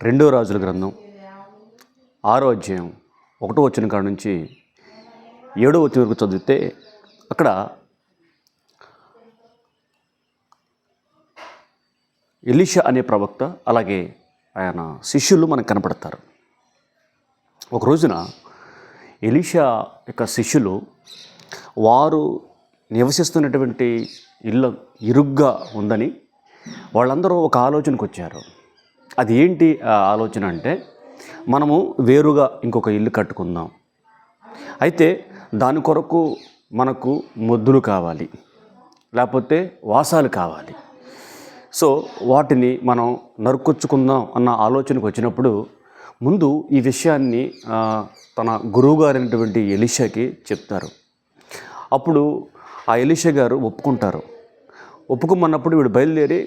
రెండో రాజుల గ్రంథం 6వ అధ్యాయం 1వ వచనం కాడ నుంచి 7వ వచనం వరకు చదివితే అక్కడ ఎలీషా అనే ప్రవక్త అలాగే ఆయన శిష్యులు మనకు కనపడతారు. ఒక రోజున ఎలీషా యొక్క శిష్యులు వారు నివసిస్తున్నటువంటి ఇల్లు ఇరుగ్గా ఉందని వాళ్ళందరూ ఒక ఆలోచనకు వచ్చారు. అది ఏంటి ఆ ఆలోచన అంటే, మనము వేరుగా ఇంకొక ఇల్లు కట్టుకుందాం, అయితే దాని కొరకు మనకు మొద్దులు కావాలి, లేకపోతే వాసాలు కావాలి. సో వాటిని మనం నరుకొచ్చుకుందాం అన్న ఆలోచనకు వచ్చినప్పుడు ముందు ఈ విషయాన్ని తన గురువుగారైనటువంటి ఎలీషాకి చెప్తారు. అప్పుడు ఆ ఎలీషా గారు ఒప్పుకుంటారు. ఒప్పుకోమన్నప్పుడు వీడు బయలుదేరి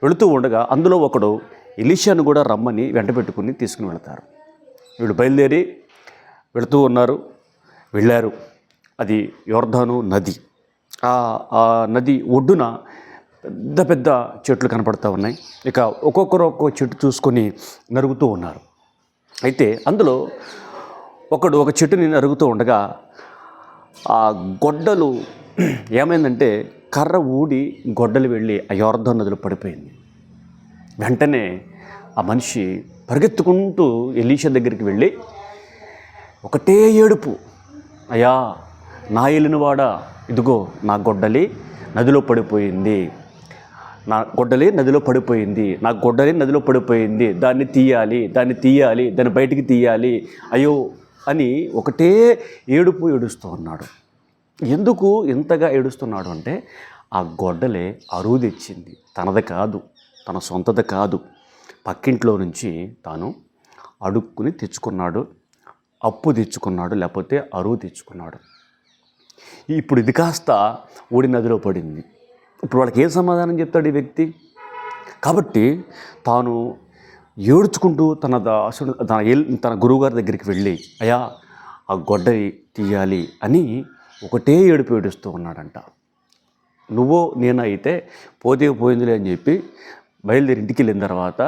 వెళుతూ ఉండగా అందులో ఒకడు ఎలీషాను కూడా రమ్మని వెంట పెట్టుకుని తీసుకుని వెళతారు. వీడు బయలుదేరి వెళుతూ వెళ్ళారు. అది యోర్దాను నది. ఆ నది ఒడ్డున పెద్ద పెద్ద చెట్లు కనపడుతూ ఉన్నాయి. ఇక ఒక్కొక్కరు ఒక్కొక్క చెట్టు చూసుకొని నరుగుతూ ఉన్నారు. అయితే అందులో ఒకడు ఒక చెట్టుని నరుగుతూ ఉండగా ఆ గొడ్డలు ఏమైందంటే కర్ర ఊడి గొడ్డలు వెళ్ళి ఆ యోర్దాను నదిలో పడిపోయింది. వెంటనే ఆ మనిషి పరిగెత్తుకుంటూ ఎలీషా దగ్గరికి వెళ్ళి ఒకటే ఏడుపు, అయ్యా నా ఏలినవాడా, ఇదిగో నా గొడ్డలి నదిలో పడిపోయింది, నా గొడ్డలి నదిలో పడిపోయింది, దాన్ని తీయాలి, దాన్ని బయటికి తీయాలి, అయ్యో అని ఒకటే ఏడుస్తూ ఉన్నాడు. ఎందుకు ఇంతగా ఏడుస్తున్నాడు అంటే, ఆ గొడ్డలే అరువు తెచ్చింది. తనది కాదు, తన సొంతది కాదు, పక్కింట్లో నుంచి తాను అడుక్కుని తెచ్చుకున్నాడు, అప్పు తెచ్చుకున్నాడు, లేకపోతే అరువు తెచ్చుకున్నాడు. ఇప్పుడు ఇది కాస్త ఊడి నదిలో పడింది. ఇప్పుడు వాళ్ళకి ఏం సమాధానం చెప్తాడు ఈ వ్యక్తి? కాబట్టి తాను ఏడ్చుకుంటూ తన గురువుగారి దగ్గరికి వెళ్ళి, అయ్యా ఆ గొడ్డలి తీయాలి అని ఒకటే ఏడుస్తూ ఉన్నాడంట. నువ్వో నేనా అయితే పోయిందిలే అని చెప్పి బయలుదేరి ఇంటికి వెళ్ళిన తర్వాత,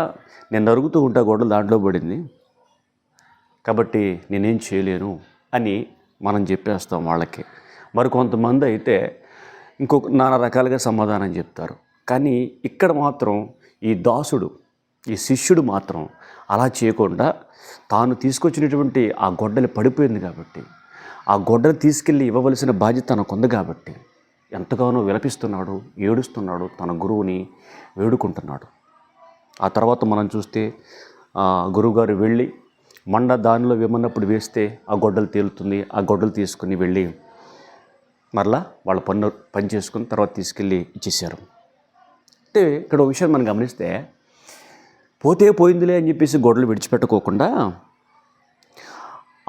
నేను నరుగుతూ ఉంటా, గొడ్డలు దాంట్లో పడింది కాబట్టి నేనేం చేయలేను అని మనం చెప్పేస్తాం వాళ్ళకి. మరికొంతమంది అయితే ఇంకొక నానా రకాలుగా సమాధానం చెప్తారు. కానీ ఇక్కడ మాత్రం ఈ శిష్యుడు మాత్రం అలా చేయకుండా, తాను తీసుకొచ్చినటువంటి ఆ గొడ్డలి పడిపోయింది కాబట్టి, ఆ గొడ్డలి తీసుకెళ్ళి ఇవ్వవలసిన బాధ్యత తనకుంది కాబట్టి ఎంతగానో విలపిస్తున్నాడు, ఏడుస్తున్నాడు, తన గురువుని వేడుకుంటున్నాడు. ఆ తర్వాత మనం చూస్తే గురువుగారు వెళ్ళి దానిలో ఏమన్నప్పుడు వేస్తే ఆ గొడ్డలు తేలుతుంది. ఆ గొడ్డలు తీసుకుని వెళ్ళి మరలా వాళ్ళ పని చేసుకుని తర్వాత తీసుకెళ్ళి ఇచ్చేసారు. అంటే ఇక్కడ ఒక విషయం మనం గమనిస్తే, పోయిందిలే అని చెప్పేసి గొడ్డలు విడిచిపెట్టుకోకుండా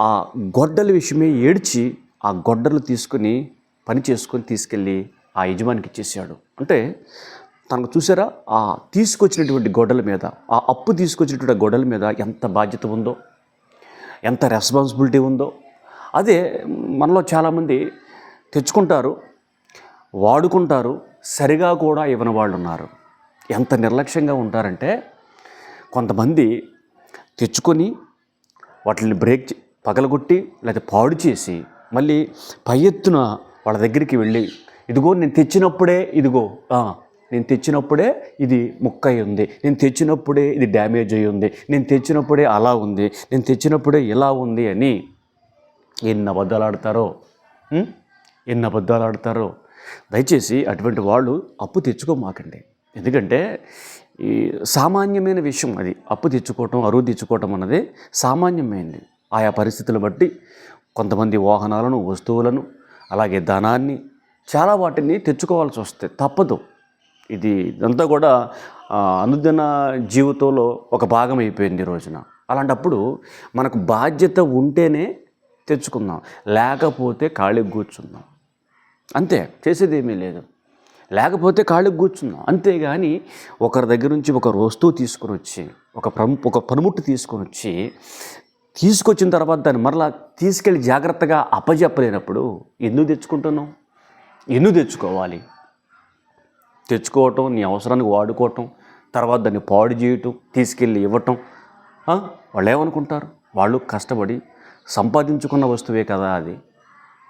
ఆ గొడ్డల విషయమే ఏడ్చి ఆ గొడ్డలు తీసుకుని పని చేసుకొని తీసుకెళ్ళి ఆ యజమానికి ఇచ్చేసాడు. అంటే తనకు చూసారా, ఆ తీసుకొచ్చినటువంటి గొడ్డల మీద, ఆ అప్పు తీసుకొచ్చినటువంటి గొడ్డల మీద ఎంత బాధ్యత ఉందో, ఎంత రెస్పాన్సిబిలిటీ ఉందో. అదే మనలో చాలామంది తెచ్చుకుంటారు, వాడుకుంటారు, సరిగా కూడా ఇవ్వని వాళ్ళు ఉన్నారు. ఎంత నిర్లక్ష్యంగా ఉంటారంటే, కొంతమంది తెచ్చుకొని వాటిని పగలగొట్టి లేదా పాడు చేసి మళ్ళీ పై ఎత్తున వాళ్ళ దగ్గరికి వెళ్ళి, ఇదిగో నేను తెచ్చినప్పుడే ఇది ముక్క అయి ఉంది, నేను తెచ్చినప్పుడే ఇది డ్యామేజ్ అయ్యి ఉంది, నేను తెచ్చినప్పుడే అలా ఉంది, నేను తెచ్చినప్పుడే ఇలా ఉంది అని ఎన్ని అబద్ధాలు ఆడతారో. దయచేసి అటువంటి వాళ్ళు అప్పు తెచ్చుకోమాకండి. ఎందుకంటే ఈ సామాన్యమైన విషయం అది. అప్పు తెచ్చుకోవటం, అరువు తెచ్చుకోవటం అన్నది సామాన్యమైనది. ఆయా పరిస్థితులు బట్టి కొంతమంది వాహనాలను, వస్తువులను, అలాగే ధనాన్ని, చాలా వాటిని తెచ్చుకోవాల్సి వస్తే తప్పదు. ఇదంతా కూడా అనుదిన జీవితంలో ఒక భాగం అయిపోయింది ఈ రోజున. అలాంటప్పుడు మనకు బాధ్యత ఉంటేనే తెచ్చుకుందాం, లేకపోతే ఖాళీకి కూర్చుందాం. అంతే, చేసేది ఏమీ లేదు. లేకపోతే ఖాళీకి కూర్చుందాం. అంతేగాని ఒకరి దగ్గర నుంచి ఒక వస్తువు తీసుకొని వచ్చి, ఒక పనిముట్టు తీసుకొచ్చిన తర్వాత దాన్ని మరలా తీసుకెళ్ళి జాగ్రత్తగా అప్పజెప్పలేనప్పుడు ఎందుకు తెచ్చుకుంటున్నాం? ఎందుకు తెచ్చుకోవాలి? తెచ్చుకోవటం, నీ అవసరానికి వాడుకోవటం, తర్వాత దాన్ని పాడు చేయటం, తీసుకెళ్ళి ఇవ్వటం, వాళ్ళు ఏమనుకుంటారు? వాళ్ళు కష్టపడి సంపాదించుకున్న వస్తువే కదా అది.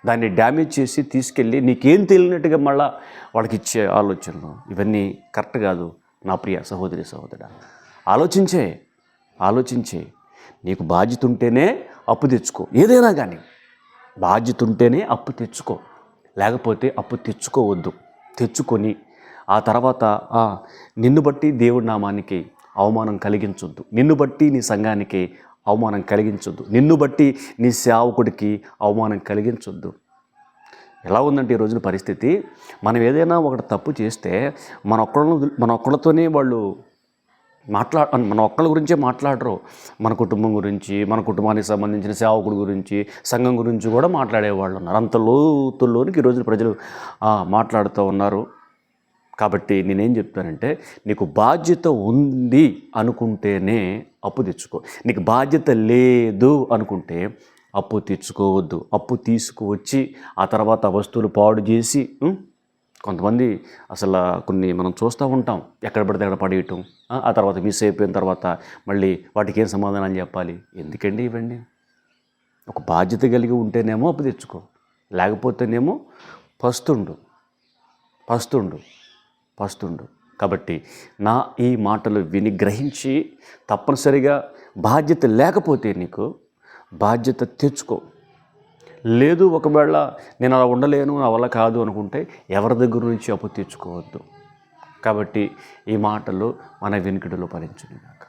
దాన్ని డ్యామేజ్ చేసి తీసుకెళ్ళి నీకేం తెలియనట్టుగా మళ్ళీ వాళ్ళకి ఇచ్చే ఆలోచనలు ఇవన్నీ కరెక్ట్ కాదు. నా ప్రియ సహోదరి సహోదరా, ఆలోచించే నీకు బాధ్యత ఉంటేనే అప్పు తెచ్చుకో. ఏదైనా కానీ బాధ్యత ఉంటేనే అప్పు తెచ్చుకో, లేకపోతే అప్పు తెచ్చుకోవద్దు. తెచ్చుకొని ఆ తర్వాత నిన్ను బట్టి దేవుడి నామానికి అవమానం కలిగించొద్దు, నిన్ను బట్టి నీ సంఘానికి అవమానం కలిగించొద్దు, నిన్ను బట్టి నీ సేవకుడికి అవమానం కలిగించొద్దు. ఎలా ఉందంటే ఈ రోజున పరిస్థితి, మనం ఏదైనా ఒకటి తప్పు చేస్తే మన ఒక్కళ్ళతోనే వాళ్ళు మన ఒక్కళ్ళ గురించే మాట్లాడరు. మన కుటుంబం గురించి, మన కుటుంబానికి సంబంధించిన సేవకుడి గురించి, సంఘం గురించి కూడా మాట్లాడేవాళ్ళు ఉన్నారు. అంత లోతుల్లోనికి ఈరోజు ప్రజలు మాట్లాడుతూ ఉన్నారు. కాబట్టి నేనేం చెప్తానంటే, నీకు బాధ్యత ఉంది అనుకుంటేనే అప్పు తెచ్చుకో. నీకు బాధ్యత లేదు అనుకుంటే అప్పు తెచ్చుకోవద్దు. అప్పు తీసుకువచ్చి ఆ తర్వాత వస్తువులు పాడు చేసి, కొంతమంది అసలు కొన్ని మనం చూస్తూ ఉంటాం, ఎక్కడ పడితే అక్కడ పడేయటం, ఆ తర్వాత మిస్ అయిపోయిన తర్వాత మళ్ళీ వాటికి ఏం సమాధానాలు చెప్పాలి? ఎందుకండి ఇవన్నీ? ఒక బాధ్యత కలిగి ఉంటేనేమో అప్పు తెచ్చుకో, లేకపోతేనేమో పస్తుండు. కాబట్టి నా ఈ మాటలు విని గ్రహించి తప్పనిసరిగా బాధ్యత లేకపోతే నీకు బాధ్యత తెచ్చుకో. లేదు ఒకవేళ నేను అలా ఉండలేను, నా వల్ల కాదు అనుకుంటే ఎవరి దగ్గర నుంచి అప్పు తెచ్చుకోవద్దు. కాబట్టి ఈ మాటలు మన వినికిడిలో ఫలించును గాక.